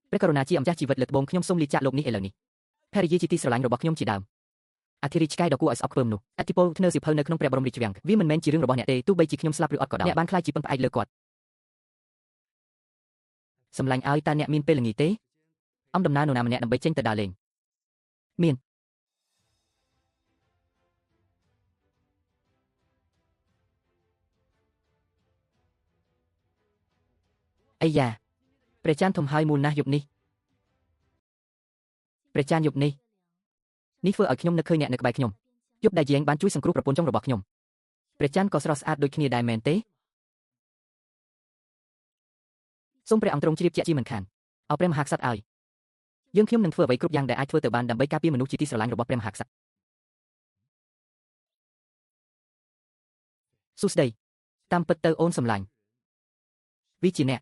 ព្រះករុណាជាម្ចាស់ជីវិតលើត្បូងខ្ញុំសូមលាចាកលោកនេះឥឡូវនេះភរិយាជាទីស្រឡាញ់របស់ខ្ញុំជាដើមអធិរាជកែដ៏គួរឲ្យស្អប់ខ្ពើមនោះអធិពលធ្នើសៀវភៅនៅក្នុងព្រះបរមរាជវាំងវាមិនមែនជារឿងរបស់អ្នកទេទោះបីជាខ្ញុំស្លាប់ឬអត់ក៏ដោយអ្នកបានខ្លាចជាពឹងផ្អែកលើគាត់សម្លាញ់ឲ្យតើអ្នកមានពេលល្ងាចទេអំដំណើរនរណាម្នាក់ដើម្បីចេញទៅដើរលេងមានអាយ៉ាព្រះច័ន្ទធំហើយមូលណាស់យប់នេះព្រះច័ន្ទយប់នេះធ្វើឲ្យខ្ញុំនឹកឃើញអ្នកនៅក្បែរខ្ញុំយប់ដែលយាងបានជួយសង្គ្រោះប្រពន្ធចុងរបស់ខ្ញុំព្រះច័ន្ទក៏ស្រស់ស្អាតដូចគ្នាដែរមែនទេសូមព្រះអង្គទ្រង់ជ្រាបជាក់ជាមិនខានឲ្យព្រះមហាក្សត្រឲ្យយើងខ្ញុំនឹងធ្វើអ្វីគ្រប់យ៉ាងដែលអាចធ្វើទៅបានដើម្បីការពារមនុស្សជាទីស្រឡាញ់របស់ព្រះមហាក្សត្រសួស្តីតាមពិតទៅអូនសម្លាញ់វាជាអ្នក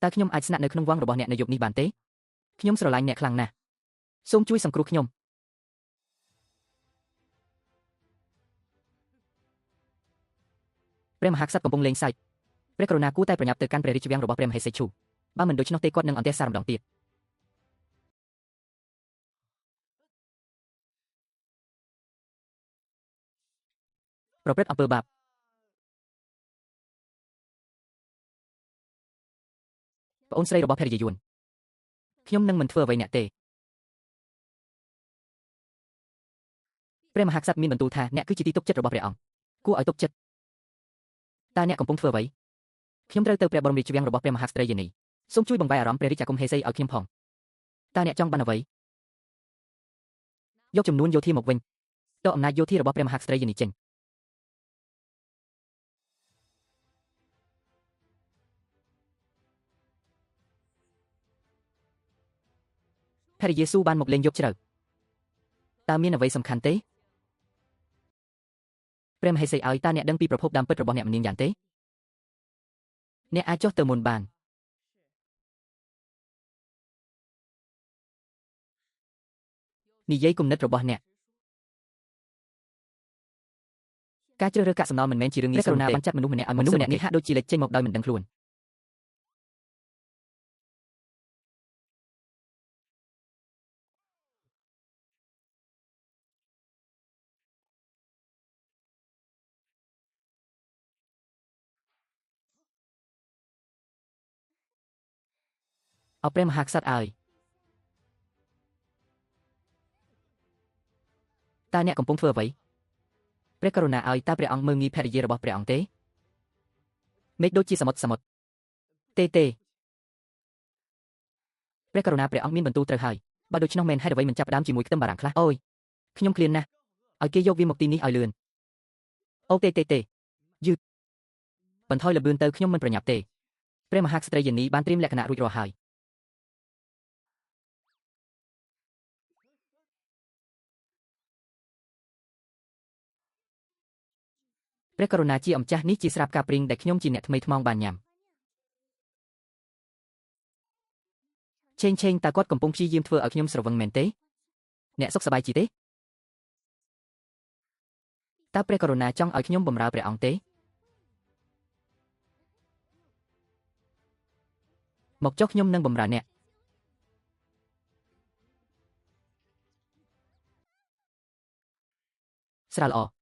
តើខ្ញុំអាចស្នាក់នៅក្នុងវង្សរបស់អ្នកនៅយប់នេះបានទេខ្ញុំស្រឡាញ់អ្នកខ្លាំងណាស់សូមជួយសង្គ្រោះខ្ញុំព្រះមហាក្សត្រកំពុងលេងសើចព្រះករុណាគួរតែប្រញាប់ទៅកាន់ព្រះរាជវាំងរបស់ព្រះមហេសីឈូបើមិនដូច្នោះទេគាត់នឹងអន្ទះសារម្ដងទៀតប្រព្រឹត្តអំពើបាបប្អូនស្រីរបស់ភរិយាយួនខ្ញុំនឹងមិនធ្វើអ្វីអ្នកទេព្រះមហាក្សត្រមានបន្ទូលថាអ្នកគឺជាទីទុកចិត្តរបស់ព្រះអង្គគួរឲ្យទុកចិត្តតើអ្នកកំពុងធ្វើអ្វីខ្ញុំត្រូវទៅព្រះបរមរាជវាំងរបស់ព្រះមហាក្សត្រីយានីសូមជួយបង្វែរអារម្មណ៍ព្រះរាជាគុំហេសីឲ្យខ្ញុំផងតើអ្នកចង់បានអ្វីយកចំនួនយោធាមកវិញតើអំណាចយោធារបស់ព្រះមហាក្សត្រីយានីចេញភរិយាស៊ូបានមកលេងយប់ជ្រៅតើមានអ្វីសំខាន់ទេព្រះមហេសីឲ្យតើអ្នកដឹងពីប្រភពដើមពិតរបស់អ្នកម្នាងយ៉ាងទេអ្នកអាចចុះទៅមុនបាននិយាយគំនិតរបស់អ្នកការជ្រើសរើសកាកសំណល់មិនមែនជារឿងងាយស្រួលទេបានចាត់មនុស្សម្នាក់ឲ្យមនុស្សម្នាក់នេះហាក់ដូចជាលេចចេញមកដោយមិនដឹងខ្លួនឲ្យព្រះមហាក្សត្រឲ្យតើអ្នកកំពុងធ្វើអ្វីព្រះករុណាឲ្យតើព្រះអង្គមើលងាយភរិយារបស់ព្រះអង្គទេមេឃដូចជាសមុទ្រទេព្រះករុណាព្រះអង្គមានបន្ទូលត្រូវហើយបើដូច្នោះមែនហេតុអ្វីមិនចាប់ផ្ដើមជាមួយខ្ទឹមបារាំងខ្លះអូយខ្ញុំឃ្លានណាស់ឲ្យគេយកវាមកទីនេះឲ្យលឿនអូទេយឺតបន្ថយល្បឿនទៅខ្ញុំមិនប្រញាប់ទេព្រះមហាក្សត្រីយានីបានត្រៀមលក្ខណៈរួចរាល់ហើយព្រះករុណាជាម្ចាស់នេះជាស្រាប់ការព្រីងដែលខ្ញុំជាអ្នកថ្មីថ្មោងបានញ៉ាំឆេងតើគាត់កំពុងព្យាយាមធ្វើឲ្យខ្ញុំស្រវឹងមែនទេអ្នកសុខសប្បាយជីទេតើព្រះករុណាចង់ឲ្យខ្ញុំបម្រើព្រះអង្គទេមកចុះខ្ញុំនឹងបម្រើអ្នកស្រាលល្អ